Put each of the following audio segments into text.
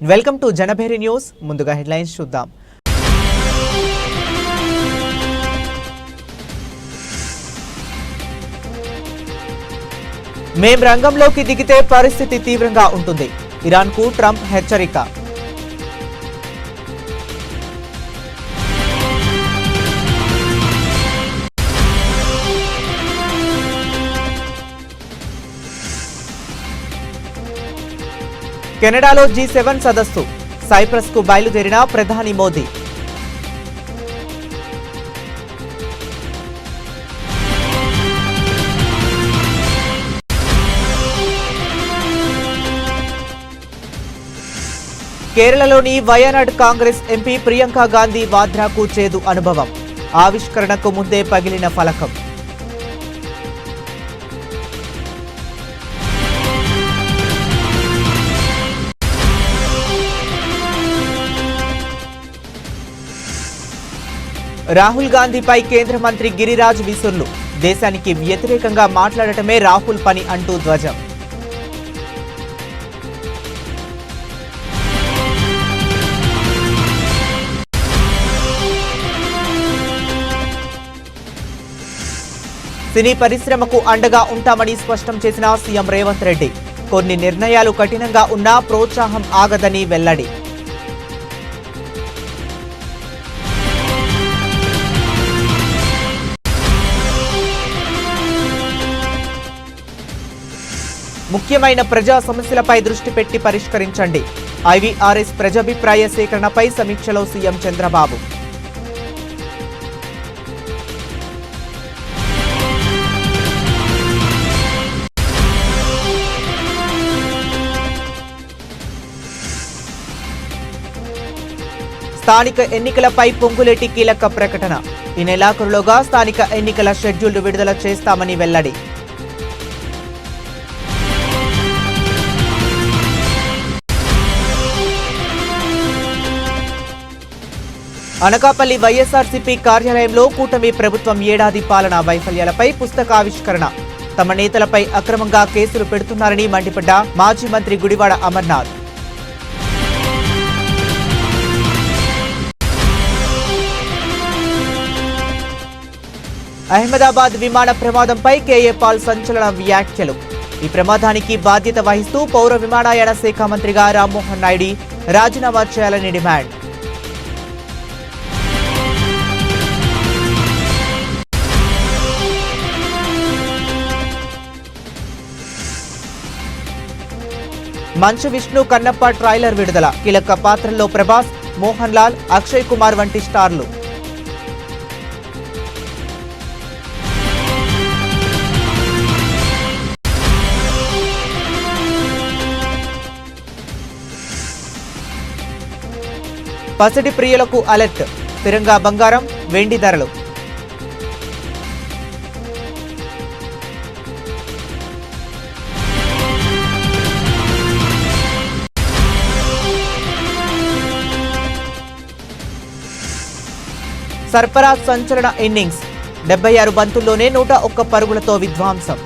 Welcome to Janabheri news. ముందుగా headlines చూద్దాం. మేం రంగంలోకి దిగితే పరిస్థితి తీవ్రంగా ఉంటుంది. ఇరాన్కు ట్రంప్ హెచ్చరిక. కెనడాలో G7 సదస్సు. సైప్రస్కు బయలుదేరిన ప్రధాని మోదీ. కేరళలోని వయనాడ్ కాంగ్రెస్ ఎంపీ ప్రియాంక గాంధీ వాద్రాకు చేదు అనుభవం. ఆవిష్కరణకు ముందే పగిలిన ఫలకం. రాహుల్ గాంధీపై కేంద్ర మంత్రి గిరిరాజ్ విసుర్లు. దేశానికి వ్యతిరేకంగా మాట్లాడటమే రాహుల్ పని అంటూ ధ్వజం. సినీ పరిశ్రమకు అండగా ఉంటామని స్పష్టం చేసిన సీఎం రేవంత్ రెడ్డి. కొన్ని నిర్ణయాలు కఠినంగా ఉన్నా ప్రోత్సాహం ఆగదని వెల్లడి. ముఖ్యమైన ప్రజా సమస్యలపై దృష్టి పెట్టి పరిష్కరించండి. IVRS ప్రజాభిప్రాయ సేకరణపై సమీక్షలో సీఎం చంద్రబాబు. స్థానిక ఎన్నికలపై పొంగులేటి కీలక ప్రకటన. ఈ నెలాఖరులోగా స్థానిక ఎన్నికల షెడ్యూల్ విడుదల చేస్తామని వెల్లడి. అనకాపల్లి వైఎస్ఆర్సీపీ కార్యాలయంలో కూటమి ప్రభుత్వం ఏడాది పాలనా వైఫల్యాలపై పుస్తకావిష్కరణ. తమ నేతలపై అక్రమంగా కేసులు పెడుతున్నారని మండిపడ్డ మాజీ మంత్రి గుడివాడ అమర్నాథ్. అహ్మదాబాద్ విమాన ప్రమాదంపై కేఏ పాల్ సంచలన వ్యాఖ్యలు. ఈ ప్రమాదానికి బాధ్యత వహిస్తూ పౌర విమానయాన శాఖ మంత్రిగా రామ్మోహన్ నాయుడు రాజీనామా చేయాలని డిమాండ్. మంచు విష్ణు కన్నప్ప ట్రైలర్ విడుదల. కీలక పాత్రల్లో ప్రభాస్, మోహన్ లాల్, అక్షయ్ కుమార్ వంటి స్టార్లు. పసిడి ప్రియులకు అలర్ట్. స్థిరంగా బంగారం, వెండి ధరలు. సర్ఫరాజ్ సంచలన ఇన్నింగ్స్. 76 బంతుల్లోనే 101 పరుగులతో విధ్వంసం.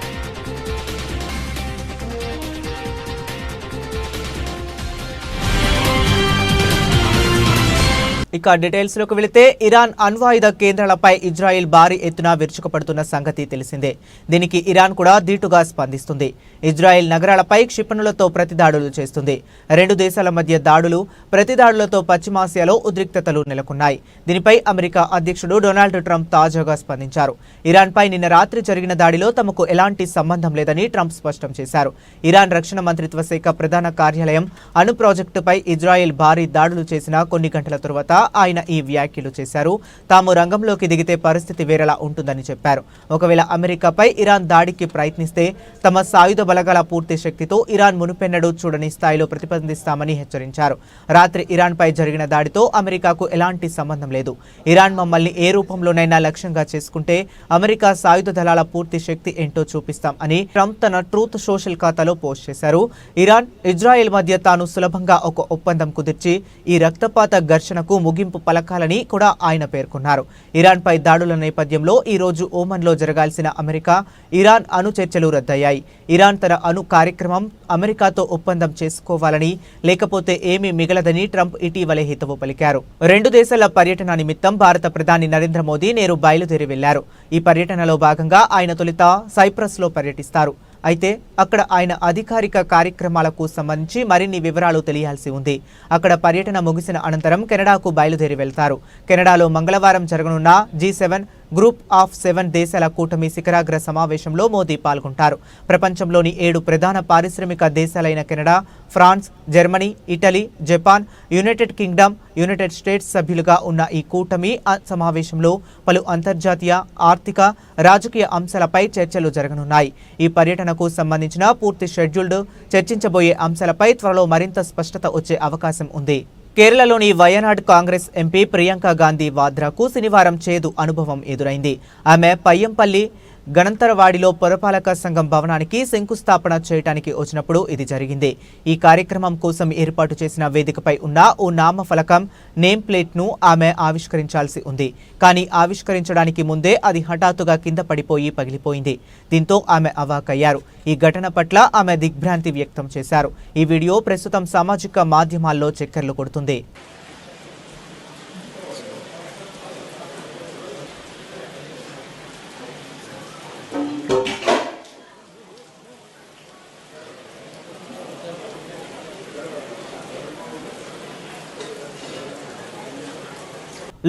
ఇక డీటెయిల్స్ లోకి వెళితే ఇరాన్ అణ్వాయుధ కేంద్రాలపై ఇజ్రాయెల్ భారీ ఎత్తున విరుచుకుపడుతున్న సంగతి తెలిసిందే. దీనికి ఇరాన్ కూడా ధీటుగా స్పందిస్తుంది. ఇజ్రాయెల్ నగరాలపై క్షిపణులతో ప్రతిదాడులు చేస్తుంది. రెండు దేశాల మధ్య దాడులు, ప్రతిదాడులతో పశ్చిమాసియాలో ఉద్రిక్తతలు నెలకొన్నాయి. దీనిపై అమెరికా అధ్యక్షుడు డొనాల్డ్ ట్రంప్ తాజాగా స్పందించారు. ఇరాన్పై నిన్న రాత్రి జరిగిన దాడిలో తమకు ఎలాంటి సంబంధం లేదని ట్రంప్ స్పష్టం చేశారు. ఇరాన్ రక్షణ మంత్రిత్వ శాఖ ప్రధాన కార్యాలయం అణు ప్రాజెక్టుపై ఇజ్రాయెల్ భారీ దాడులు చేసిన కొన్ని గంటల తరువాత ఆయన ఈ వ్యాఖ్యలు చేశారు. తాము రంగంలోకి దిగితే పరిస్థితి వేరేలా ఉంటుందని చెప్పారు. ఒకవేళ అమెరికాపై ఇరాన్ దాడికి ప్రయత్నిస్తే తమ సాయుధ బలగాల పూర్తి శక్తితో ఇరాన్ మునుపెన్నడూ చూడని స్థాయిలో ప్రతిబంధిస్తామని హెచ్చరించారు. రాత్రి ఇరాన్పై జరిగిన దాడితో అమెరికాకు ఎలాంటి సంబంధం లేదు. ఇరాన్ మమ్మల్ని ఏ రూపంలోనైనా లక్ష్యంగా చేసుకుంటే అమెరికా సాయుధ దళాల పూర్తి శక్తి ఏంటో చూపిస్తాం అని ట్రంప్ తన ట్రూత్ సోషల్ ఖాతాలో పోస్ట్ చేశారు. ఇరాన్, ఇజ్రాయెల్ మధ్య తాను సులభంగా ఒక ఒప్పందం కుదిర్చి ఈ రక్తపాత ఘర్షణకు ముగింపు పలకాలని కూడా ఆయన పేర్కొన్నారు. ఇరాన్పై దాడుల నేపథ్యంలో ఈ రోజు ఓమన్లో జరగాల్సిన అమెరికా ఇరాన్ అణు చర్చలు రద్దయ్యాయి. ఇరాన్ తన అణు కార్యక్రమం అమెరికాతో ఒప్పందం చేసుకోవాలని, లేకపోతే ఏమీ మిగలదని ట్రంప్ ఇటీవలే హితవు పలికారు. రెండు దేశాల పర్యటన నిమిత్తం భారత ప్రధాని నరేంద్ర మోదీ నేరు బయలుదేరి వెళ్లారు. ఈ పర్యటనలో భాగంగా ఆయన తొలుత సైప్రస్లో పర్యటిస్తారు. అయితే అక్కడ ఆయన అధికారిక కార్యక్రమాలకు సంబంధించి మరిన్ని వివరాలు తెలియాల్సి ఉంది. అక్కడ పర్యటన ముగిసిన అనంతరం కెనడాకు బయలుదేరి వెళ్తారు. కెనడాలో మంగళవారం జరగనున్న G7 గ్రూప్ ఆఫ్ 7 దేశాల కూటమి శిఖరాగ్ర సమావేశంలో మోదీ పాల్గొంటారు. ప్రపంచంలోని 7 ప్రధాన పారిశ్రామిక దేశాలైన Canada, France, Germany, Italy, Japan, United Kingdom, United States సభ్యులుగా ఉన్న ఈ కూటమి సమావేశంలో పలు అంతర్జాతీయ, ఆర్థిక, రాజకీయ అంశాలపై చర్చలు జరగనున్నాయి. ఈ పర్యటనకు సంబంధించిన పూర్తి షెడ్యూల్డ్, చర్చించబోయే అంశాలపై త్వరలో మరింత స్పష్టత వచ్చే అవకాశం ఉంది. కేరళలోని వయనాడ్ కాంగ్రెస్ ఎంపీ ప్రియాంక గాంధీ వాద్రాకు శనివారం చేదు అనుభవం ఎదురైంది. ఆమె పయ్యంపల్లి గణంతరవాడిలో పురపాలక సంఘం భవనానికి శంకుస్థాపన చేయడానికి వచ్చినప్పుడు ఇది జరిగింది. ఈ కార్యక్రమం కోసం ఏర్పాటు చేసిన వేదికపై ఉన్న ఓ నామఫలకం, నేమ్ ప్లేట్ను ఆమె ఆవిష్కరించాల్సి ఉంది. కానీ ఆవిష్కరించడానికి ముందే అది హఠాత్తుగా కింద పడిపోయి పగిలిపోయింది. దీంతో ఆమె అవాక్కయ్యారు. ఈ ఘటన పట్ల ఆమె దిగ్భ్రాంతి వ్యక్తం చేశారు. ఈ వీడియో ప్రస్తుతం సామాజిక మాధ్యమాల్లో చక్కర్లు కొడుతుంది.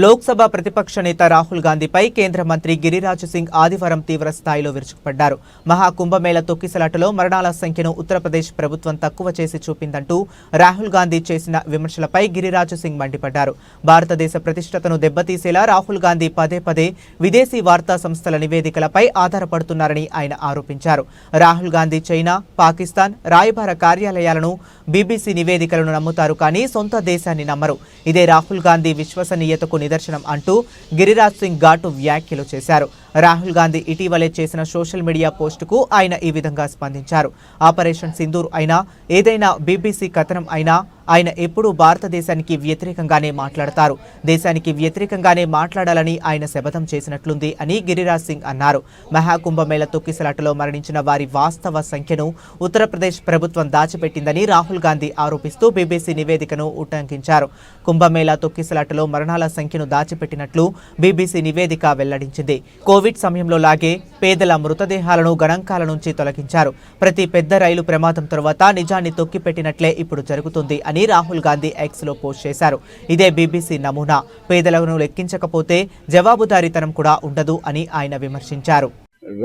లోక్సభ ప్రతిపక్ష నేత రాహుల్ గాంధీపై కేంద్ర మంత్రి గిరిరాజ్ సింగ్ ఆదివారం తీవ్ర స్థాయిలో విరుచుకుపడ్డారు. మహాకుంభమేళ తొక్కిసలాటలో మరణాల సంఖ్యను ఉత్తరప్రదేశ్ ప్రభుత్వం తక్కువ చేసి చూపిందంటూ రాహుల్ గాంధీ చేసిన విమర్శలపై గిరిరాజ్ సింగ్ మండిపడ్డారు. భారతదేశ ప్రతిష్టతను దెబ్బతీసేలా రాహుల్ గాంధీ పదే పదే విదేశీ వార్తా సంస్థల నివేదికలపై ఆధారపడుతున్నారని ఆయన ఆరోపించారు. రాహుల్ గాంధీ చైనా, పాకిస్తాన్ రాయబార కార్యాలయాలను, BBC నివేదికలను నమ్ముతారు, కానీ సొంత దేశాన్ని నమ్మరు. ఇదే రాహుల్ గాంధీ విశ్వసనీయతకు నిదర్శనం అంటూ గిరిరాజ్ సింగ్ ఘాటు వ్యాఖ్యలు చేశారు. రాహుల్ గాంధీ ఇటీవలే చేసిన సోషల్ మీడియా పోస్టుకు ఆయన ఈ విధంగా స్పందించారు. ఆపరేషన్ సింధూర్ అయినా, ఏదైనా BBC కథనం అయినా ఆయన ఎప్పుడూ భారతదేశానికి వ్యతిరేకంగానే మాట్లాడతారు. దేశానికి వ్యతిరేకంగానే మాట్లాడాలని ఆయన శపథం చేసినట్లుంది అని గిరిరాజ్ సింగ్ అన్నారు. మహాకుంభమేళ తొక్కిసలాటలో మరణించిన వారి వాస్తవ సంఖ్యను ఉత్తరప్రదేశ్ ప్రభుత్వం దాచిపెట్టిందని రాహుల్ గాంధీ ఆరోపిస్తూ BBC నివేదికను ఉటంకించారు. కుంభమేళ తొక్కిసలాటలో మరణాల సంఖ్యను దాచిపెట్టినట్లు BBC నివేదిక వెల్లడించింది. కోవిడ్ సమయంలో లాగే పేదల మృతదేహాలను గణాంకాల నుంచి తొలగించారు. ప్రతి పెద్ద రైలు ప్రమాదం తర్వాత నిజాన్ని తొక్కిపెట్టినట్లే ఇప్పుడు జరుగుతుంది అని రాహుల్ గాంధీ ఎక్స్ లో పోస్ట్ చేశారు. ఇదే BBC నమూనా. పేదలను లెక్కించకపోతే జవాబుదారీతనం కూడా ఉండదు అని ఆయన విమర్శించారు.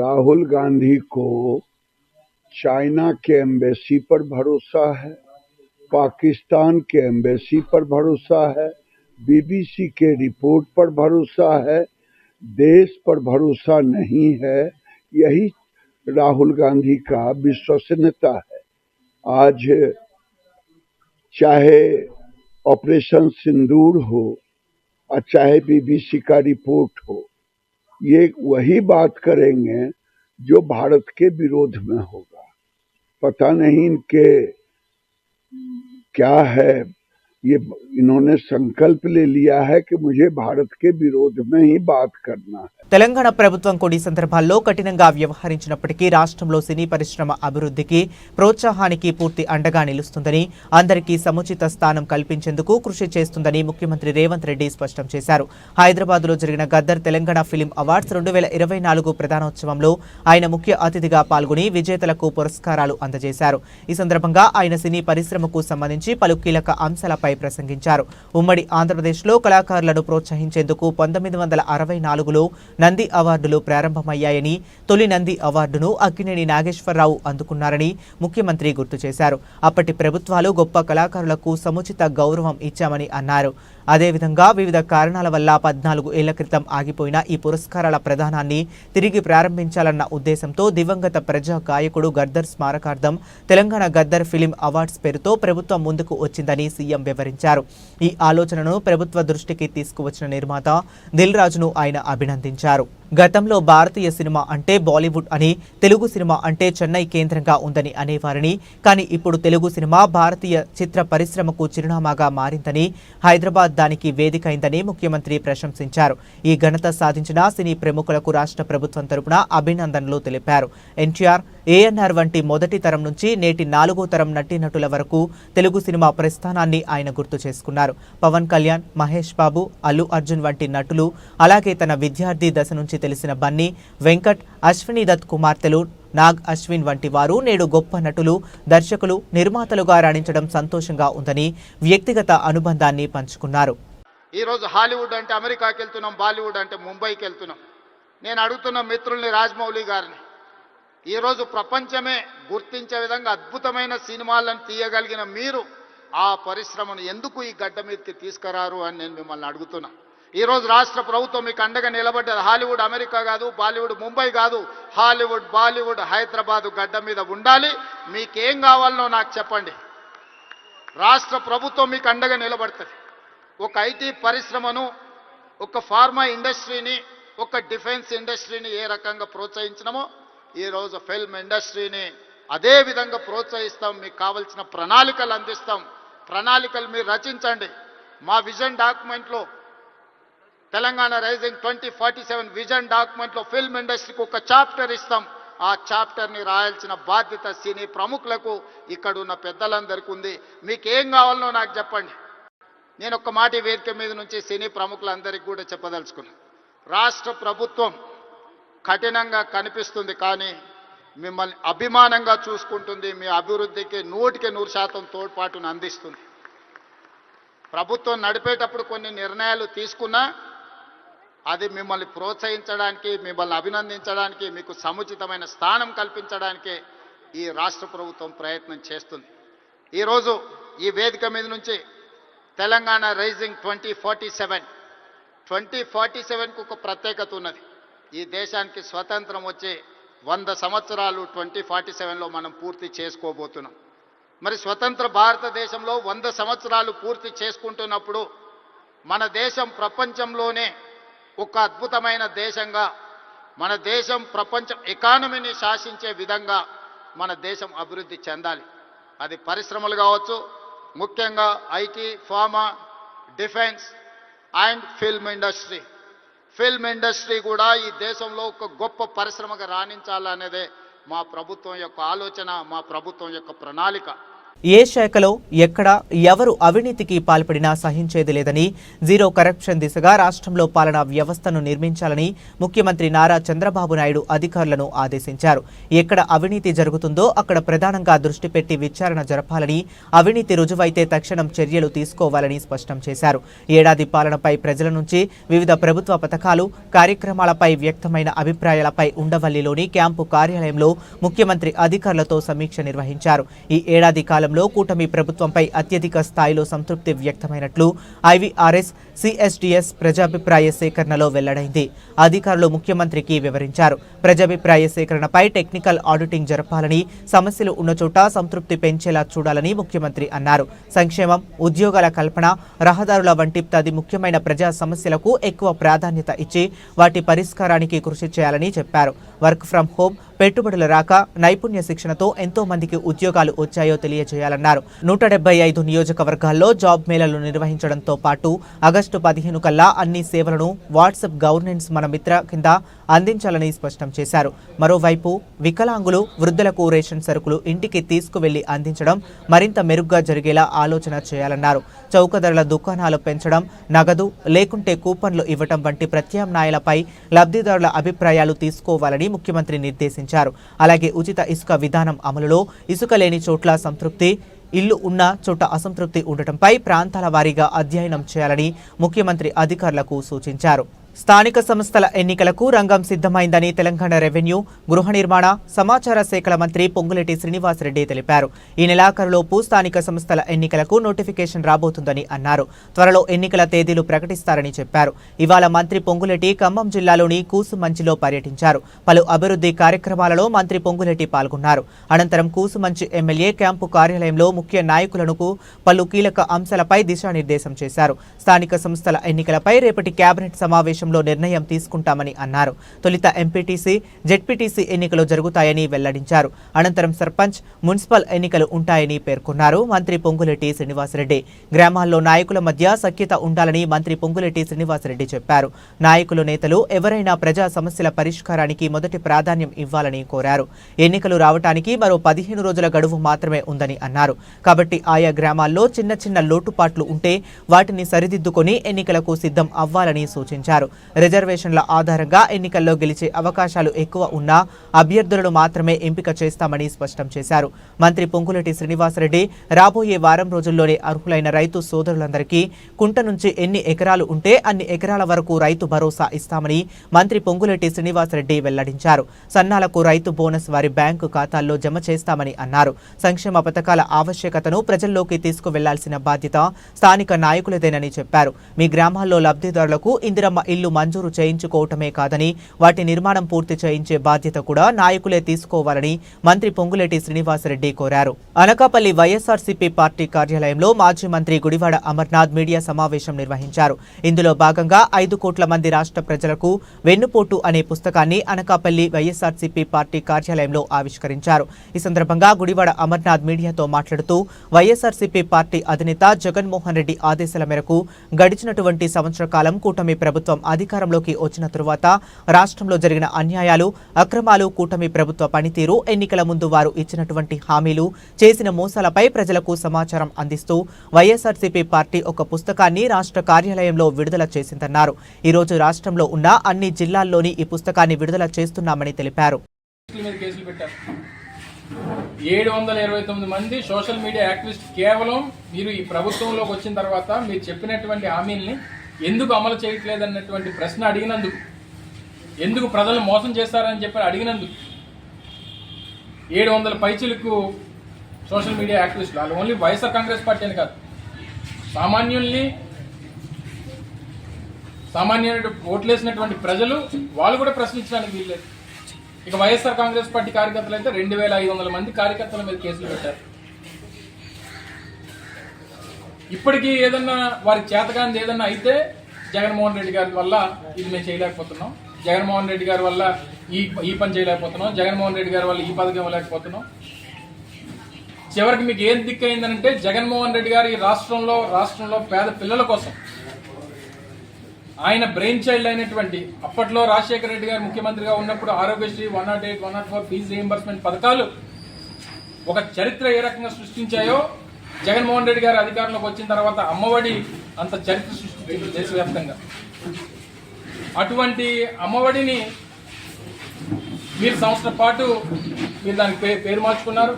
राहुल गांधी को चाइना के एम्बेसी पर भरोसा है, पाकिस्तान के एम्बेसी पर भरोसा है, BBC के रिपोर्ट पर भरोसा है, देश पर भरोसा नहीं है। यही राहुल गांधी का विश्वसनीयता है। आज चाहे ऑपरेशन सिंदूर हो और चाहे BBC का रिपोर्ट हो, ये वही बात करेंगे जो भारत के विरोध में होगा। पता नहीं इनके क्या है, ये इन्होंने संकल्प ले लिया है कि मुझे भारत के विरोध में ही बात करना है। తెలంగాణ ప్రభుత్వం కొన్ని సందర్భాల్లో కఠినంగా వ్యవహరించినప్పటికీ రాష్ట్రంలో సినీ పరిశ్రమ అభివృద్ధికి, ప్రోత్సాహానికి పూర్తి అండగా నిలుస్తుందని, అందరికీ సముచిత స్థానం కల్పించేందుకు కృషి చేస్తుందని ముఖ్యమంత్రి రేవంత్ రెడ్డి స్పష్టం చేశారు. హైదరాబాద్లో జరిగిన గద్దర్ తెలంగాణ ఫిల్మ్ అవార్డ్స్ 2024 ప్రధానోత్సవంలో ఆయన ముఖ్య అతిథిగా పాల్గొని విజేతలకు పురస్కారాలు అందజేశారు. ఈ సందర్భంగా ఆయన సినీ పరిశ్రమకు సంబంధించి పలు కీలక అంశాలపై ప్రసంగించారు. ఉమ్మడి ఆంధ్రప్రదేశ్లో కళాకారులను ప్రోత్సహించేందుకు 1964లో నంది అవార్డులు ప్రారంభమయ్యాయని, తొలి నంది అవార్డును అక్కినేని నాగేశ్వరరావు అందుకున్నారని ముఖ్యమంత్రి గుర్తు చేశారు. అప్పటి ప్రభుత్వాలు గొప్ప కళాకారులకు సముచిత గౌరవం ఇచ్చామని అన్నారు. అదేవిధంగా వివిధ కారణాల వల్ల 14 ఏళ్ల క్రితం ఆగిపోయిన ఈ పురస్కారాల ప్రదానాన్ని తిరిగి ప్రారంభించాలన్న ఉద్దేశంతో దివంగత ప్రజా గాయకుడు గద్దర్ స్మారకార్థం తెలంగాణ గద్దర్ ఫిలిం అవార్డ్స్ పేరుతో ప్రభుత్వం ముందుకు వచ్చిందని సీఎం వివరించారు. ఈ ఆలోచనను ప్రభుత్వ దృష్టికి తీసుకువచ్చిన నిర్మాత దిల్ రాజును ఆయన అభినందించారు. గతంలో భారతీయ సినిమా అంటే బాలీవుడ్ అని, తెలుగు సినిమా అంటే చెన్నై కేంద్రంగా ఉందని అనేవారని, కానీ ఇప్పుడు తెలుగు సినిమా భారతీయ చిత్ర పరిశ్రమకు చిరునామాగా మారిందని, హైదరాబాద్ దానికి వేదికైందని ముఖ్యమంత్రి ప్రశంసించారు. ఈ ఘనత సాధించిన సినీ ప్రముఖులకు రాష్ట్ర ప్రభుత్వం తరపున అభినందనలు తెలిపారు. ఎన్టీఆర్, ఏఎన్ఆర్ వంటి మొదటి తరం నుంచి నేటి 4వ తరం నటీనటుల వరకు తెలుగు సినిమా ప్రస్థానాన్ని ఆయన గుర్తు చేసుకున్నారు. పవన్ కళ్యాణ్, మహేష్ బాబు, అల్లు అర్జున్ వంటి నటులు, అలాగే తన విద్యార్థి దశ నుంచి తెలిసిన బన్నీ, వెంకట్, అశ్విని దత్ కుమార్తెలు నాగ్ అశ్విన్ వంటి వారు నేడు గొప్ప నటులు, దర్శకులు, నిర్మాతలుగా రాణించడం సంతోషంగా ఉందని వ్యక్తిగత అనుబంధాన్ని పంచుకున్నారు. ఈరోజు హాలీవుడ్ అంటే అమెరికాకి వెళ్తున్నాం, బాలీవుడ్ అంటే ముంబైకి వెళ్తున్నాం. నేను అడుగుతున్న మిత్రుల్ని, రాజమౌళి గారిని, ఈరోజు ప్రపంచమే గుర్తించే విధంగా అద్భుతమైన సినిమాలను తీయగలిగిన మీరు ఆ పరిశ్రమను ఎందుకు ఈ గడ్డ మీదకి తీసుకురారు అని నేను మిమ్మల్ని అడుగుతున్నా. ఈరోజు రాష్ట్ర ప్రభుత్వం మీకు అండగా నిలబడ్డది. హాలీవుడ్ అమెరికా కాదు, బాలీవుడ్ ముంబై కాదు, హాలీవుడ్, బాలీవుడ్ హైదరాబాదు గడ్డ మీద ఉండాలి. మీకేం కావాలనో నాకు చెప్పండి, రాష్ట్ర ప్రభుత్వం మీకు అండగా నిలబడుతుంది. ఒక ఐటీ పరిశ్రమను, ఒక ఫార్మా ఇండస్ట్రీని, ఒక డిఫెన్స్ ఇండస్ట్రీని ఏ రకంగా ప్రోత్సహించినామో ఈరోజు ఫిల్మ్ ఇండస్ట్రీని అదే విధంగా ప్రోత్సహిస్తాం. మీకు కావాల్సిన ప్రణాళికలు అందిస్తాం. ప్రణాళికలు మీరు రచించండి. మా విజన్ డాక్యుమెంట్లో, తెలంగాణ రైజింగ్ 2047 విజన్ డాక్యుమెంట్లో ఫిల్మ్ ఇండస్ట్రీకి ఒక చాప్టర్ ఇస్తాం. ఆ చాప్టర్ని రాయాల్సిన బాధ్యత సినీ ప్రముఖులకు, ఇక్కడ ఉన్న పెద్దలందరికీ ఉంది. మీకు ఏం కావాలనో నాకు చెప్పండి. నేను ఒక మాట వేదిక మీద నుంచి సినీ ప్రముఖులందరికీ కూడా చెప్పదలుచుకున్నాను. రాష్ట్ర ప్రభుత్వం కఠినంగా కనిపిస్తుంది, కానీ మిమ్మల్ని అభిమానంగా చూసుకుంటుంది. మీ అభివృద్ధికి 100% తోడ్పాటును అందిస్తుంది. ప్రభుత్వం నడిపేటప్పుడు కొన్ని నిర్ణయాలు తీసుకున్నా అది మిమ్మల్ని ప్రోత్సహించడానికి, మిమ్మల్ని అభినందించడానికి, మీకు సముచితమైన స్థానం కల్పించడానికి ఈ రాష్ట్ర ప్రభుత్వం ప్రయత్నం చేస్తుంది. ఈరోజు ఈ వేదిక మీద నుంచి తెలంగాణ రైజింగ్ 2047కు ఒక ప్రత్యేకత ఉన్నది. ఈ దేశానికి స్వతంత్రం వచ్చే 100 సంవత్సరాలు 2047లో మనం పూర్తి చేసుకోబోతున్నాం. మరి స్వతంత్ర భారతదేశంలో 100 సంవత్సరాలు పూర్తి చేసుకుంటున్నప్పుడు మన దేశం ప్రపంచంలోనే ఒక అద్భుతమైన దేశంగా, మన దేశం ప్రపంచం ఎకానమీని శాసించే విధంగా మన దేశం అభివృద్ధి చెందాలి. అది పరిశ్రమలు కావచ్చు, ముఖ్యంగా IT, pharma, defence and film industry. Film industry కూడా ఈ దేశంలో ఒక గొప్ప పరిశ్రమగా రాణించాలనేదే మా ప్రభుత్వం యొక్క ఆలోచన, మా ప్రభుత్వం యొక్క ప్రణాళిక. ఏ శాఖలో ఎక్కడ ఎవరు అవినీతికి పాల్పడినా సహించేది లేదని, జీరో కరప్షన్ దిశగా రాష్ట్రంలో పాలనా వ్యవస్థను నిర్మించాలని ముఖ్యమంత్రి నారా చంద్రబాబు నాయుడు అధికారులను ఆదేశించారు. ఎక్కడ అవినీతి జరుగుతుందో అక్కడ ప్రధానంగా దృష్టి పెట్టి విచారణ జరపాలని, అవినీతి రుజువైతే తక్షణం చర్యలు తీసుకోవాలని స్పష్టం చేశారు. ఏడాది పాలనపై ప్రజల నుంచి వివిధ ప్రభుత్వ పథకాలు, కార్యక్రమాలపై వ్యక్తమైన అభిప్రాయాలపై ఉండవల్లిలోని క్యాంపు కార్యాలయంలో ముఖ్యమంత్రి అధికారులతో సమీక్ష నిర్వహించారు. ఈ ఏడాది కాలం కూటమి ప్రభుత్వంపై అత్యధిక స్థాయిలో సంతృప్తి వ్యక్తమైనట్లు ఐవీఆర్ఎస్ సిఎస్డిఎస్ ప్రజాభిప్రాయ సేకరణలో వెల్లడైంది. అధికారులు ముఖ్యమంత్రికి వివరించారు. ప్రజాభిప్రాయ సేకరణపై టెక్నికల్ ఆడిటింగ్ జరపాలని, సమస్యలు ఉన్న చోట సంతృప్తి పెంచేలా చూడాలని ముఖ్యమంత్రి అన్నారు. సంక్షేమం, ఉద్యోగాల కల్పన, రహదారుల వంటి 10 ముఖ్యమైన ప్రజా సమస్యలకు ఎక్కువ ప్రాధాన్యత ఇచ్చి వాటి పరిష్కారానికి కృషి చేయాలని చెప్పారు. వర్క్ ఫ్రం హోం, పెట్టుబడుల రాక, నైపుణ్య శిక్షణతో ఎంతో మందికి ఉద్యోగాలు వచ్చాయో తెలియజేయాలన్నారు. 175 నియోజకవర్గాల్లో జాబ్ మేళాలు నిర్వహించడంతో పాటు ఆగస్టు 15 కల్లా అన్ని సేవలను వాట్సాప్ గవర్నెన్స్ మన మిత్ర కింద అందించాలని స్పష్టం చేశారు. మరోవైపు వికలాంగులు, వృద్ధులకు రేషన్ సరుకులు ఇంటికి తీసుకువెళ్లి అందించడం మరింత మెరుగ్గా జరిగేలా ఆలోచన చేయాలన్నారు. చౌక ధరల దుకాణాలు పెంచడం, నగదు లేకుంటే కూపన్లు ఇవ్వడం వంటి ప్రత్యామ్నాయాలపై లబ్ధిదారుల అభిప్రాయాలు తీసుకోవాలని ముఖ్యమంత్రి నిర్దేశించారు. అలాగే ఉచిత ఇసుక విధానం అమలులో ఇసుక లేని చోట్ల సంతృప్తి, ఇల్లు ఉన్న చోట అసంతృప్తి ఉండటంపై ప్రాంతాల వారీగా అధ్యయనం చేయాలని ముఖ్యమంత్రి అధికారులకు సూచించారు. స్థానిక సంస్థల ఎన్నికలకు రంగం సిద్ధమైందని తెలంగాణ రెవెన్యూ, గృహ నిర్మాణ, సమాచార శాఖల మంత్రి పొంగులేటి శ్రీనివాసరెడ్డి తెలిపారు. ఈ నెలాఖరులోపు స్థానిక సంస్థల ఎన్నికలకు నోటిఫికేషన్ రాబోతుందని అన్నారు. త్వరలో ఎన్నికల తేదీలు ప్రకటిస్తారని చెప్పారు. ఇవాళ మంత్రి పొంగులేటి ఖమ్మం జిల్లాలోని కూసుమంచిలో పర్యటించారు. పలు అభివృద్ధి కార్యక్రమాలలో మంత్రి పొంగులేటి పాల్గొన్నారు. అనంతరం కూసుమంచి ఎమ్మెల్యే క్యాంపు కార్యాలయంలో ముఖ్య నాయకులకు పలు కీలక అంశాలపై దిశానిర్దేశం చేశారు. స్థానిక సంస్థల ఎన్నికలపై రేపటి కేబినెట్ సమావేశం సమావేశంలో నిర్ణయం తీసుకుంటామని అన్నారు. తొలుత ఎంపీటీసీ, జెడ్పీటీసీ ఎన్నికలు జరుగుతాయని వెల్లడించారు. అనంతరం సర్పంచ్, మున్సిపల్ ఎన్నికలు ఉంటాయని పేర్కొన్నారు. మంత్రి పొంగులేటి శ్రీనివాసరెడ్డి గ్రామాల్లో నాయకుల మధ్య సఖ్యత ఉండాలని మంత్రి పొంగులేటి శ్రీనివాసరెడ్డి చెప్పారు. నాయకులు, నేతలు ఎవరైనా ప్రజా సమస్యల పరిష్కారానికి మొదటి ప్రాధాన్యం ఇవ్వాలని కోరారు. ఎన్నికలు రావటానికి మరో 15 రోజుల గడువు మాత్రమే ఉందని అన్నారు. కాబట్టి ఆయా గ్రామాల్లో చిన్న చిన్న లోటుపాట్లు ఉంటే వాటిని సరిదిద్దుకొని ఎన్నికలకు సిద్ధం అవ్వాలని సూచించారు. రిజర్వేషన్ల ఆధారంగా ఎన్నికల్లో గెలిచే అవకాశాలు ఎక్కువ ఉన్నా అభ్యర్థులను మాత్రమే ఎంపిక చేస్తామని స్పష్టం చేశారు. మంత్రి పొంగులేటి శ్రీనివాసరెడ్డి రాబోయే వారం రోజుల్లోనే అర్హులైన రైతు సోదరులందరికీ కుంట నుంచి ఎన్ని ఎకరాలు ఉంటే అన్ని ఎకరాల వరకు రైతు భరోసా ఇస్తామని మంత్రి పొంగులేటి శ్రీనివాసరెడ్డి వెల్లడించారు. సన్నాలకు రైతు బోనస్ వారి బ్యాంకు ఖాతాల్లో జమ చేస్తామని అన్నారు. సంక్షేమ పథకాల ఆవశ్యకతను ప్రజల్లోకి తీసుకువెళ్లాల్సిన బాధ్యత స్థానిక నాయకులదేనని చెప్పారు. మీ గ్రామాల్లో లబ్ధిదారులకు ఇందిరమ్మ ఇల్లు మంజూరు చేయించుకోవటమే కాదని వాటి నిర్మాణం పూర్తి చేయించే బాధ్యత కూడా నాయకులే తీసుకోవాలని మంత్రి పొంగులేటి శ్రీనివాసరెడ్డి కోరారు. అనకాపల్లి వైఎస్ఆర్సీపీ పార్టీ కార్యాలయంలో మాజీ మంత్రి గుడివాడ అమర్నాథ్ మీడియా సమావేశం నిర్వహించారు. ఇందులో భాగంగా 5 కోట్ల మంది రాష్ట్ర ప్రజలకు వెన్నుపోటు అనే పుస్తకాన్ని అనకాపల్లి వైఎస్ఆర్సీపీ పార్టీ కార్యాలయంలో ఆవిష్కరించారు. ఈ సందర్భంగా గుడివాడ అమర్నాథ్ మీడియాతో మాట్లాడుతూ వైఎస్ఆర్సీపీ పార్టీ అధినేత జగన్మోహన్ రెడ్డి ఆదేశాల మేరకు గడిచినటువంటి సంవత్సర కాలం కూటమి ప్రభుత్వం అధికారంలోకి వచ్చిన తరువాత రాష్ట్రంలో జరిగిన అన్యాయాలు, అక్రమాలు, కూటమి ప్రభుత్వ పనితీరు, ఎన్నికల ముందు వారు ఇచ్చినటువంటి హామీలు, చేసిన మోసాలపై ప్రజలకు సమాచారం అందిస్తూ వైఎస్ఆర్సీపీ పార్టీ ఒక పుస్తకాన్ని రాష్ట్ర కార్యాలయంలో విడుదల చేసిందన్నారు. ఈ రోజు రాష్ట్రంలో ఉన్న అన్ని జిల్లాల్లోని ఈ పుస్తకాన్ని విడుదల చేస్తున్నామని తెలిపారు. 729 మంది సోషల్ మీడియా యాక్టివిస్ట్ కేవలం మీరు ఈ ప్రభుత్వంలోకి వచ్చిన తర్వాత మీరు చెప్పినటువంటి హామీల్ని ఎందుకు అమలు చేయట్లేదన్నటువంటి ప్రశ్న అడిగినందుకు, ఎందుకు ప్రజలను మోసం చేస్తారని చెప్పి అడిగినందుకు 700 పైచిలకు సోషల్ మీడియా యాక్టివిస్టులు, వాళ్ళు ఓన్లీ వైఎస్ఆర్ కాంగ్రెస్ పార్టీ అని కాదు, సామాన్యులు ఓట్లేసినటువంటి ప్రజలు వాళ్ళు కూడా ప్రశ్నించడానికి వీల్లేదు. ఇక వైఎస్ఆర్ కాంగ్రెస్ పార్టీ కార్యకర్తలు అయితే 2500 మంది కార్యకర్తల మీద కేసులు పెట్టారు. ఇప్పటికీ ఏదన్నా వారికి చేతకాంది ఏదన్నా అయితే జగన్మోహన్ రెడ్డి గారి వల్ల ఇది మేము చేయలేకపోతున్నాం, జగన్మోహన్ రెడ్డి గారి వల్ల ఈ పని చేయలేకపోతున్నాం, జగన్మోహన్ రెడ్డి గారి వల్ల ఈ పథకం ఇవ్వలేకపోతున్నాం. చివరికి మీకు ఏం దిక్కు అయిందనంటే జగన్మోహన్ రెడ్డి గారు ఈ రాష్ట్రంలో పేద పిల్లల కోసం ఆయన బ్రెయిన్ చైల్డ్ అయినటువంటి అప్పట్లో రాజశేఖర రెడ్డి గారు ముఖ్యమంత్రిగా ఉన్నప్పుడు ఆరోగ్యశ్రీ 108, 104 ఫీజు రీయింబర్స్మెంట్ పథకాలు ఒక చరిత్ర ఏ రకంగా సృష్టించాయో జగన్మోహన్ రెడ్డి గారు అధికారంలోకి వచ్చిన తర్వాత అమ్మఒడి అంత చరిత్ర సృష్టించారు దేశవ్యాప్తంగా. అటువంటి అమ్మఒడిని మీరు సంవత్సరం పాటు మీరు దానికి పేరు మార్చుకున్నారు,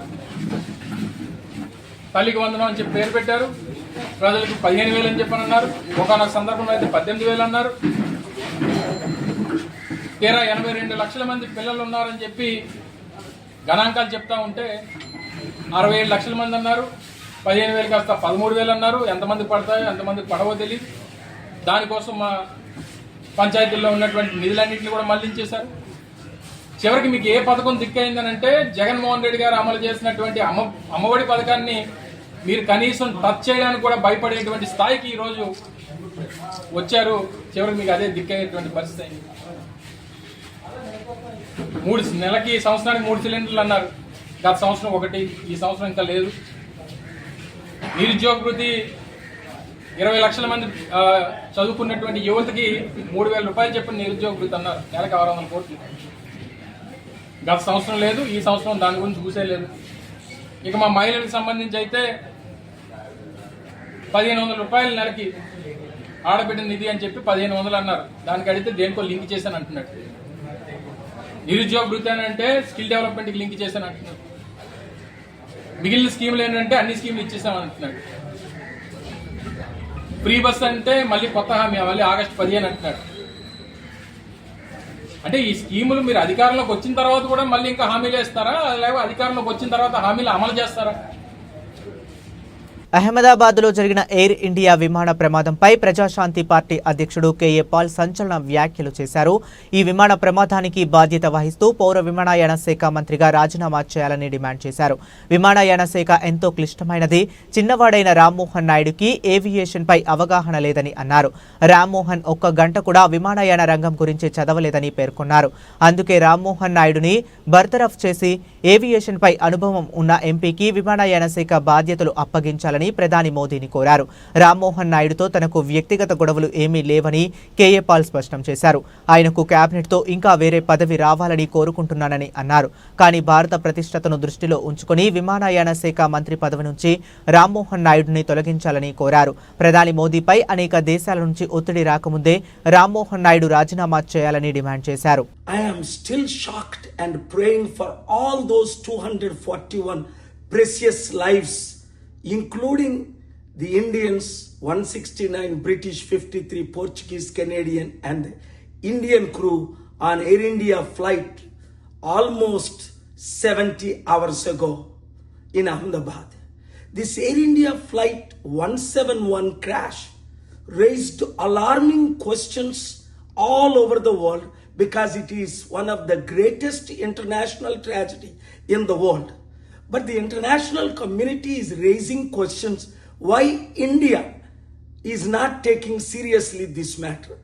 తల్లికి వందనం అని చెప్పి పేరు పెట్టారు. ప్రజలకు 15,000 అని చెప్పని అన్నారు, ఒకనొక సందర్భంలో అయితే 18,000 అన్నారు. 82 లక్షల మంది పిల్లలు ఉన్నారని చెప్పి గణాంకాలు చెప్తా ఉంటే 67 లక్షల మంది అన్నారు, 15,000 కాస్త 13,000 అన్నారు. ఎంతమంది పడతాయో ఎంతమంది పడవో తెలియదు. దానికోసం మా పంచాయతీల్లో ఉన్నటువంటి నిధులన్నింటినీ కూడా మళ్లించేశారు. చివరికి మీకు ఏ పథకం దిక్కైందనంటే జగన్మోహన్ రెడ్డి గారు అమలు చేసినటువంటి అమ్మఒడి పథకాన్ని మీరు కనీసం టచ్ చేయడానికి కూడా భయపడేటువంటి స్థాయికి ఈరోజు వచ్చారు. చివరికి మీకు అదే దిక్కయ్యేటువంటి పరిస్థితి అయింది. 3 నెలకి సంవత్సరానికి 3 సిలిండర్లు అన్నారు, గత సంవత్సరం 1, ఈ సంవత్సరం ఇంకా లేదు. నిరుద్యోగ వృత్తి 20 లక్షల మంది చదువుకున్నటువంటి యువతకి 3,000 రూపాయలు చెప్పిన నిరుద్యోగ వృత్తి అన్నారు, నెలకు 600 కోట్లు. గత సంవత్సరం లేదు, ఈ సంవత్సరం దాని గురించి చూసే లేదు. ఇక మా మహిళలకు సంబంధించి అయితే 1,500 రూపాయలు నెలకి ఆడబిడ్డ నిధి అని చెప్పి 1,500 అన్నారు. దానికి అడిగితే దేనికో లింక్ చేశాను అంటున్నాడు. నిరుద్యోగ వృత్తి అని అంటే స్కిల్ డెవలప్మెంట్కి లింక్ చేశాను అంటున్నాడు. మిగిలిన స్కీములు ఏంటంటే అన్ని స్కీములు ఇచ్చేసామని అంటున్నాడు. ఫ్రీ బస్ అంటే మళ్ళీ కొత్త హామీ, మళ్ళీ ఆగస్టు 15 అంటున్నాడు. అంటే ఈ స్కీములు మీరు అధికారంలోకి వచ్చిన తర్వాత కూడా మళ్ళీ ఇంకా హామీలు వేస్తారా, లేకపోతే అధికారంలోకి వచ్చిన తర్వాత హామీలు అమలు చేస్తారా? అహ్మదాబాద్లో జరిగిన ఎయిర్ ఇండియా విమాన ప్రమాదంపై ప్రజాశాంతి పార్టీ అధ్యక్షుడు కేఏ పాల్ సంచలన వ్యాఖ్యలు చేశారు. ఈ విమాన ప్రమాదానికి బాధ్యత వహిస్తూ పౌర విమానయాన శాఖ మంత్రిగా రాజీనామా చేయాలని డిమాండ్ చేశారు. విమానయాన శాఖ ఎంతో క్లిష్టమైనది. చిన్నవాడైన రామ్మోహన్ నాయుడుకి ఏవియేషన్పై అవగాహన లేదని అన్నారు. రామ్మోహన్ ఒక్క గంట కూడా విమానయాన రంగం గురించి చదవలేదని పేర్కొన్నారు. అందుకే రామ్మోహన్ నాయుడుని బర్తరఫ్ చేసి ఏవియేషన్పై అనుభవం ఉన్న ఎంపీకి విమానయాన శాఖ బాధ్యతలు అప్పగించాలని ప్రధాని మోదీని కోరారు. రామ్మోహన్ నాయుడుతో తనకు వ్యక్తిగత గొడవలు ఏమీ లేవని కేఏ పాల్ స్పష్టం చేశారు. ఆయనకు కేబినెట్తో ఇంకా వేరే పదవి రావాలని కోరుకుంటున్నానని అన్నారు. కానీ భారత ప్రతిష్టతను దృష్టిలో ఉంచుకుని విమానయాన శాఖ మంత్రి పదవి నుంచి రామ్మోహన్ నాయుడుని తొలగించాలని కోరారు. ప్రధాని మోదీపై అనేక దేశాల నుంచి ఒత్తిడి రాకముందే రామ్మోహన్ నాయుడు రాజీనామా చేయాలని డిమాండ్ చేశారు. I am still shocked and praying for all those 241 precious lives, including the Indians, 169 British, 53 Portuguese, Canadian and Indian crew on Air India flight almost 70 hours ago in Ahmedabad. This Air India flight 171 crash raised alarming questions all over the world because it is one of the greatest international tragedy in the world. But the international community is raising questions why India is not taking seriously this matter.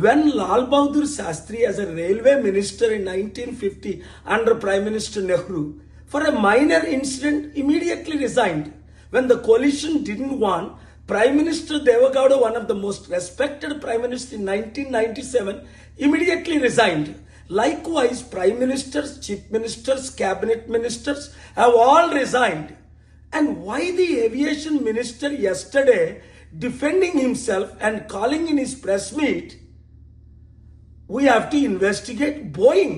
When Lal Bahadur Shastri as a railway minister in 1950 under Prime Minister Nehru, for a minor incident immediately resigned. When the coalition didn't want, Prime Minister Devagowda, one of the most respected Prime Minister in 1997, immediately resigned. Likewise, Prime Ministers, Chief Ministers, Cabinet Ministers have all resigned. And why the Aviation Minister yesterday defending himself and calling in his press meet, we have to investigate Boeing.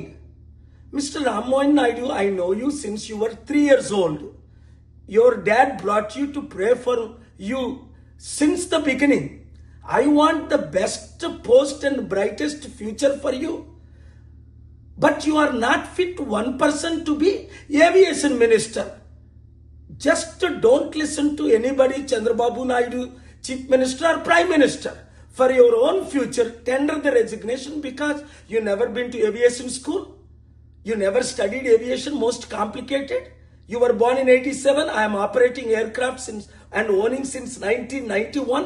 Mr. Rammohan Naidu, I know you since you were 3 years old. Your dad brought you to pray for you since the beginning. I want the best post and brightest future for you. But you are not fit 1% to be aviation minister. Just don't listen to anybody, Chandrababu Naidu, Chief Minister or Prime Minister. For your own future, tender the resignation because you never been to aviation school. You never studied aviation, most complicated. You were born in 87. I am operating aircraft since and owning since 1991.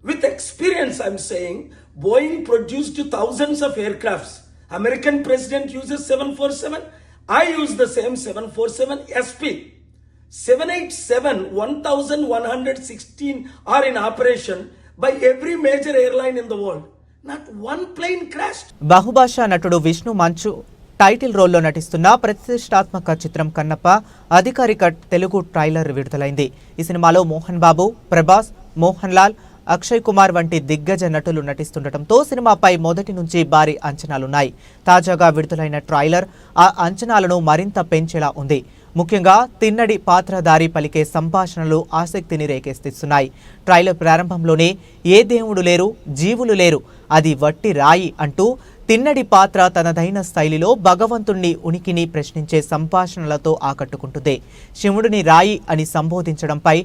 With experience, I'm saying, Boeing produced thousands of aircrafts. American president uses 747. I use the same 747 SP. 787, 1116 are in operation by every major airline in the world. Not one plane crashed. బహుభాషా నటుడు విష్ణు మంచు title రోల్లో నటిస్తున్న ప్రతిష్టాత్మక చిత్రం కన్నప్ప అధికారిక Telugu trailer విడుదలైంది. ఈ సినిమాలో మోహన్ బాబు, ప్రభాస్, మోహన్ లాల్, అక్షయ్ కుమార్ వంటి దిగ్గజ నటులు నటిస్తుండటంతో సినిమాపై మొదటి నుంచి భారీ అంచనాలున్నాయి. తాజాగా విడుదలైన ట్రైలర్ ఆ అంచనాలను మరింత పెంచేలా ఉంది. ముఖ్యంగా తిన్నడి పాత్రధారి పలికే సంభాషణలు ఆసక్తిని రేకెత్తిస్తున్నాయి. ట్రైలర్ ప్రారంభంలోనే ఏ దేవుడు లేరు, జీవులు లేరు, అది వట్టి రాయి అంటూ తిన్నడి పాత్ర తనదైన శైలిలో భగవంతుణ్ణి ఉనికిని ప్రశ్నించే సంభాషణలతో ఆకట్టుకుంటుంది. శివుడిని రాయి అని సంబోధించడంపై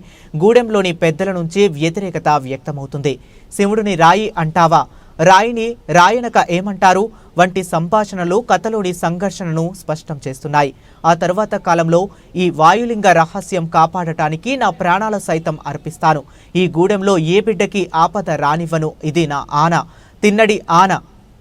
గూడెంలోని పెద్దల నుంచి వ్యతిరేకత వ్యక్తమవుతుంది. శివుడిని రాయి అంటావా, రాయిని రాయనక ఏమంటారు వంటి సంభాషణలు కథలోని సంఘర్షణను స్పష్టం చేస్తున్నాయి. ఆ తరువాత కాలంలో ఈ వాయులింగ రహస్యం కాపాడటానికి నా ప్రాణాలు సైతం అర్పిస్తాను. ఈ గూడెంలో ఏ బిడ్డకి ఆపద రానివ్వను, ఇది నా ఆన, తిన్నడి ఆన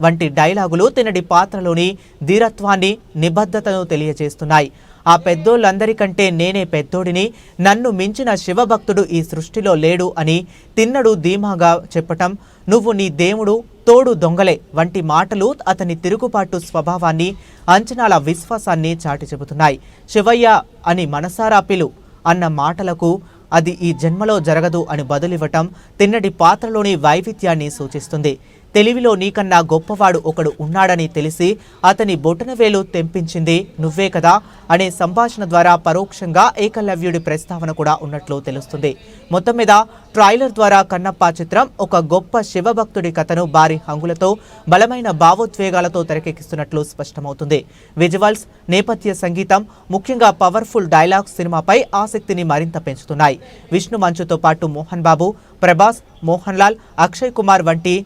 వంటి డైలాగులు తిన్నడి పాత్రలోని ధీరత్వాన్ని, నిబద్ధతను తెలియజేస్తున్నాయి. ఆ పెద్దోళ్ళందరికంటే నేనే పెద్దోడిని, నన్ను మించిన శివభక్తుడు ఈ సృష్టిలో లేడు అని తిన్నడు ధీమాగా చెప్పటం, నువ్వు నీ దేవుడు తోడు దొంగలే వంటి మాటలు అతని తిరుగుబాటు స్వభావాన్ని, అంచనాల విశ్వాసాన్ని చాటి చెబుతున్నాయి. శివయ్య అని మనసారా పిలు అన్న మాటలకు అది ఈ జన్మలో జరగదు అని బదులివ్వటం తిన్నడి పాత్రలోని వైవిధ్యాన్ని సూచిస్తుంది. తెలివిలో నీకన్నా గొప్పవాడు ఒకడు ఉన్నాడని తెలిసి అతని బొటనవేలు తెంపించింది నువ్వే కదా అనే సంభాషణ ద్వారా పరోక్షంగా ఏకలవ్యుడి ప్రస్తావన కూడా ఉన్నట్లు తెలుస్తుంది. మొత్తం మీద ట్రైలర్ ద్వారా కన్నప్ప చిత్రం ఒక గొప్ప శివభక్తుడి కథను భారీ హంగులతో బలమైన భావోద్వేగాలతో తెరకెక్కిస్తున్నట్లు స్పష్టమవుతుంది. విజువల్స్, నేపథ్య సంగీతం, ముఖ్యంగా పవర్ఫుల్ డైలాగ్స్ సినిమాపై ఆసక్తిని మరింత పెంచుతున్నాయి. విష్ణు మంచుతో పాటు మోహన్ బాబు, ప్రభాస్, మోహన్ లాల్, అక్షయ్ కుమార్ వంటి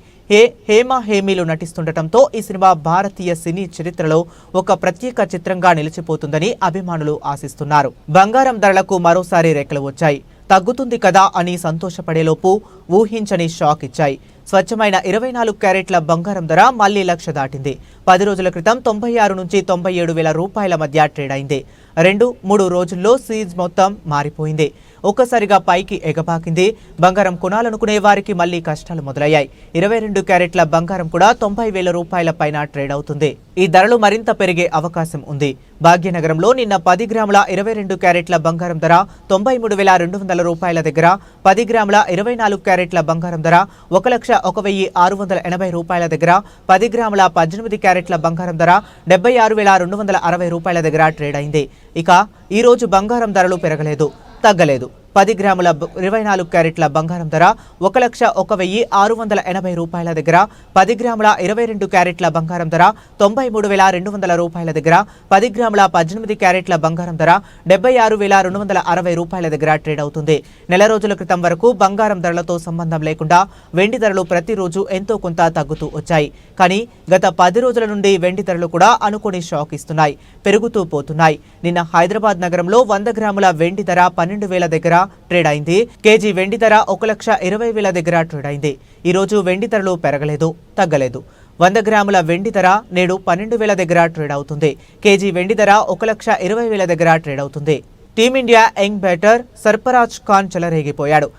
హేమ హేమీలు నటిస్తుండటంతో ఈ సినిమా భారతీయ సినీ చరిత్రలో ఒక ప్రత్యేక చిత్రంగా నిలిచిపోతుందని అభిమానులు ఆశిస్తున్నారు. బంగారం ధరలకు మరోసారి రెక్కలు వచ్చాయి. తగ్గుతుంది కదా అని సంతోషపడేలోపు ఊహించని షాక్ ఇచ్చాయి. స్వచ్ఛమైన 24 క్యారెట్ల బంగారం ధర మళ్లీ 1,00,000 దాటింది. 10 రోజుల క్రితం 96 నుంచి 97,000 రూపాయల మధ్య ట్రేడ్ అయింది. 2-3 రోజుల్లో సీజ్ మొత్తం మారిపోయింది. ఒక్కసారిగా పైకి ఎగబాకింది. బంగారం కొనాలనుకునే వారికి మళ్లీ కష్టాలు మొదలయ్యాయి. 22 క్యారెట్ల బంగారం కూడా 90,000 రూపాయల పైన ట్రేడ్ అవుతుంది. ఈ ధరలు మరింత పెరిగే అవకాశం ఉంది. భాగ్యనగరంలో నిన్న 10 గ్రాముల 22 క్యారెట్ల బంగారం ధర 93,200 రూపాయల దగ్గర, 10 గ్రాముల 24 క్యారెట్ల బంగారం ధర 1,01,680 రూపాయల దగ్గర, 10 గ్రాముల 18 క్యారెట్ల బంగారం ధర 76,260 రూపాయల దగ్గర ట్రేడ్ అయింది. ఇక ఈ రోజు బంగారం ధరలు పెరగలేదు, తగ్గలేదు. 10 గ్రాముల 24 క్యారెట్ల బంగారం ధర 1,01,680 రూపాయల దగ్గర, 10 గ్రాముల 22 క్యారెట్ల బంగారం ధర 93,200 రూపాయల దగ్గర, 10 గ్రాముల 18 క్యారెట్ల బంగారం ధర 76,260 రూపాయల దగ్గర ట్రేడ్ అవుతుంది. నెల రోజుల క్రితం వరకు బంగారం ధరలతో సంబంధం లేకుండా వెండి ధరలు ప్రతిరోజు ఎంతో కొంత తగ్గుతూ వచ్చాయి. కానీ గత 10 రోజుల నుండి వెండి ధరలు కూడా అనుకోని షాక్ ఇస్తున్నాయి, పెరుగుతూ పోతున్నాయి. నిన్న హైదరాబాద్ నగరంలో 100 గ్రాముల వెండి ధర 12,000 దగ్గర ట్రేడ్ అయింది. కేజీ వెండి ధర 1,20,000 దగ్గర ట్రేడ్ అయింది. ఈ రోజు వెండి ధరలు పెరగలేదు, తగ్గలేదు. 100 గ్రాముల వెండి ధర నేడు 12,000 దగ్గర ట్రేడ్ అవుతుంది. కేజీ వెండి ధర 1,20,000 దగ్గర ట్రేడ్ అవుతుంది. Team India young batter Sarfaraz Khan చెలరేగిపోయాడు.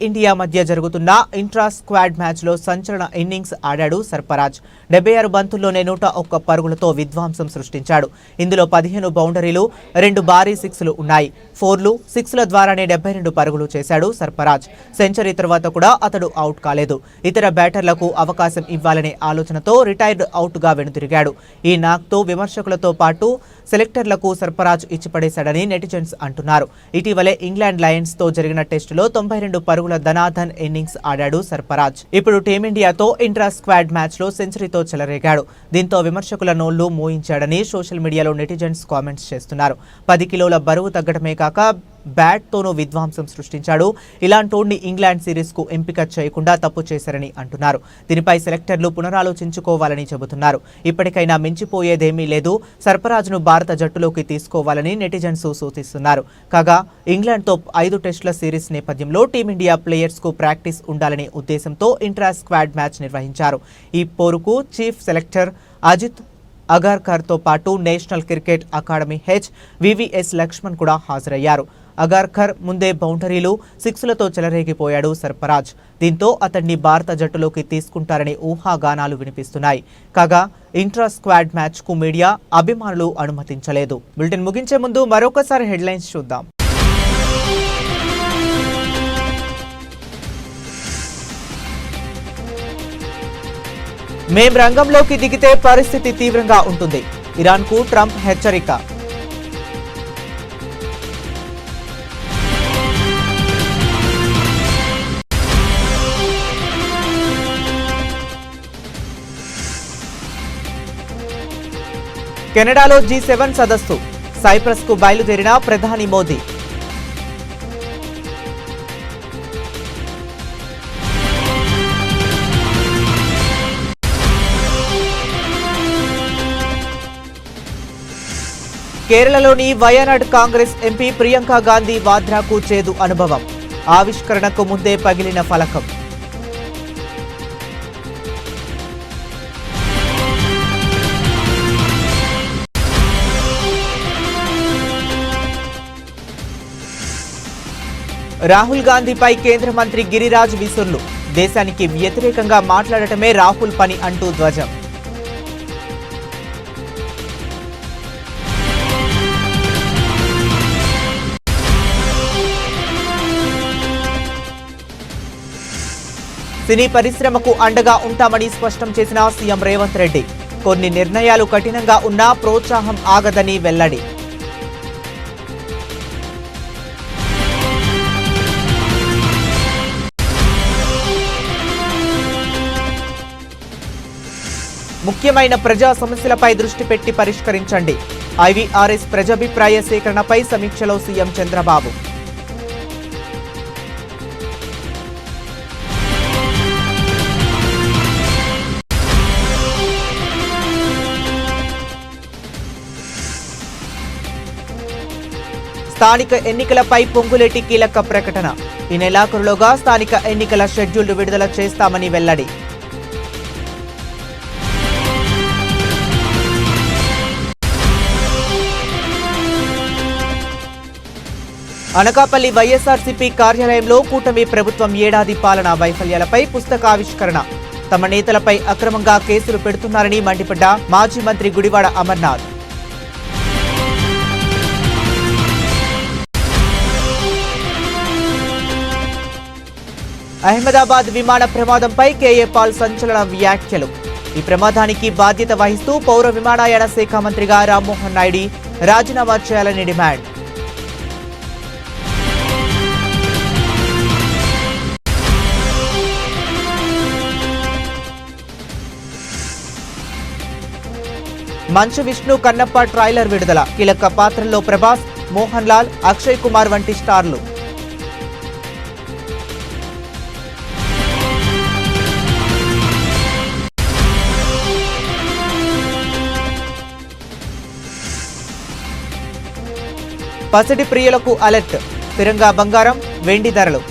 ఇండియా మధ్య జరుగుతున్న ఇంట్రా స్క్వాడ్ మ్యాచ్లో సంచలన ఇన్నింగ్స్ ఆడాడు సర్ఫరాజ్. 76 బంతుల్లోనే 101 పరుగులతో విధ్వంసం సృష్టించాడు. ఇందులో 15 బౌండరీలు, 2 భారీ సిక్స్లు ఉన్నాయి. 4లు, 6ల ద్వారానే 72 పరుగులు చేశాడు సర్ఫరాజ్. సెంచరీ తర్వాత కూడా అతడు అవుట్ కాలేదు. ఇతర బ్యాటర్లకు అవకాశం ఇవ్వాలనే ఆలోచనతో రిటైర్డ్ అవుట్గా వెనుతిరిగాడు. ఈ నాక్తో విమర్శకులతో పాటు సెలెక్టర్లకు సర్ఫరాజ్ ఇచ్చిపడేశాడని నెటిజన్స్ అంటున్నారు. ఇటీవలే ఇంగ్లాండ్ లయన్స్ తో జరిగిన టెస్టులో 92 పరుగుల ధనాధన్ ఇన్నింగ్స్ ఆడాడు సర్ఫరాజ్. ఇప్పుడు టీమిండియాతో ఇంట్రా స్క్వాడ్ మ్యాచ్ లో సెంచరీతో చెలరేగాడు. దీంతో విమర్శకుల నోళ్లు మోయించాడని సోషల్ మీడియాలో నెటిజన్స్ కామెంట్స్ చేస్తున్నారు. 10 కిలోల బరువు తగ్గడమే కాక బ్యాట్ తోనూ విధ్వంసం సృష్టించాడు. ఇలాంటోడిని ఇంగ్లాండ్ సిరీస్ కు ఎంపిక చేయకుండా తప్పు చేశారని అంటున్నారు. దీనిపై సెలెక్టర్లు పునరాలోచించుకోవాలని చెబుతున్నారు. ఇప్పటికైనా మించిపోయేదేమీ లేదు, సర్ఫరాజ్ను భారత జట్టులోకి తీసుకోవాలని నెటిజన్స్ సూచిస్తున్నారు. కాగా ఇంగ్లాండ్తో 5 టెస్టుల సిరీస్ నేపథ్యంలో టీమిండియా ప్లేయర్స్ కు ప్రాక్టీస్ ఉండాలనే ఉద్దేశంతో ఇంట్రా స్క్వాడ్ మ్యాచ్ నిర్వహించారు. ఈ పోరుకు చీఫ్ సెలెక్టర్ అజిత్ అగార్కర్తో పాటు national cricket academy VVS Laxman కూడా హాజరయ్యారు. అగార్కర్ ముందే బౌండరీలు, 6లతో చెలరేగిపోయాడు సర్ఫరాజ్. దీంతో అతన్ని భారత జట్టులోకి తీసుకుంటారనే ఊహాగానాలు వినిపిస్తున్నాయి. కాగా ఇంట్రా స్క్వాడ్ మ్యాచ్ కు మీడియా అభిమానులు అనుమతించలేదు. బులెటిన్ ముగించే ముందు మరొకసారి హెడ్లైన్స్ చూద్దాం. మేం రంగంలోకి దిగితే పరిస్థితి తీవ్రంగా ఉంటుంది. ఇరాన్కు ట్రంప్ హెచ్చరిక. కెనడాలో G7 సదస్సు, సైప్రస్ కు బయలుదేరిన ప్రధాని మోదీ. కేరళలోని వయనాడ్ కాంగ్రెస్ ఎంపీ ప్రియాంక గాంధీ వాద్రాకు చేదు అనుభవం. ఆవిష్కరణకు ముందే పగిలిన ఫలకం. రాహుల్ గాంధీపై కేంద్ర మంత్రి గిరిరాజ్ విసుర్లు. దేశానికి వ్యతిరేకంగా మాట్లాడటమే రాహుల్ పని అంటూ ధ్వజం. సినీ పరిశ్రమకు అండగా ఉంటామని స్పష్టం చేసిన సీఎం రేవంత్ రెడ్డి. కొన్ని నిర్ణయాలు కఠినంగా ఉన్నా ప్రోత్సాహం ఆగదని వెల్లడి. ముఖ్యమైన ప్రజా సమస్యలపై దృష్టి పెట్టి పరిష్కరించండి. ఐవీఆర్ఎస్ ప్రజాభిప్రాయ సేకరణపై సమీక్షలో సీఎం చంద్రబాబు. స్థానిక ఎన్నికలపై పొంగులేటి కీలక ప్రకటన. ఈ నెలాఖరులోగా స్థానిక ఎన్నికల షెడ్యూల్ విడుదల చేస్తామని వెల్లడి. అనకాపల్లి వైఎస్ఆర్సీపీ కార్యాలయంలో కూటమి ప్రభుత్వం ఏడాది పాలన వైఫల్యాలపై పుస్తకావిష్కరణ. తమ నేతలపై అక్రమంగా కేసులు పెడుతున్నారని మండిపడ్డ మాజీ మంత్రి గుడివాడ అమర్నాథ్. అహ్మదాబాద్ విమాన ప్రమాదంపై కేఏ పాల్ సంచలన వ్యాఖ్యలు. ఈ ప్రమాదానికి బాధ్యత వహిస్తూ పౌర విమానయాన శాఖ మంత్రిగా రామ్మోహన్ నాయుడు రాజీనామా చేయాలని డిమాండ్. మంచు విష్ణు కన్నప్ప ట్రైలర్ విడుదల. కీలక పాత్రల్లో ప్రభాస్, మోహన్ లాల్, అక్షయ్ కుమార్ వంటి స్టార్లు. పసిడి ప్రియులకు అలర్ట్. స్థిరంగా బంగారం, వెండి ధరలు.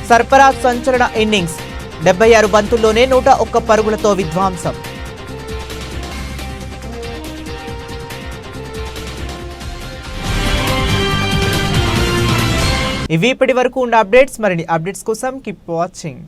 సర్ఫరాజ్ సంచలన ఇన్నింగ్స్. 76 బంతుల్లోనే 101 పరుగులతో విధ్వంసం. ఇవి ఇప్పటి వరకు ఉన్న అప్డేట్స్. మరిన్ని అప్డేట్స్ కోసం కీప్ వాచింగ్.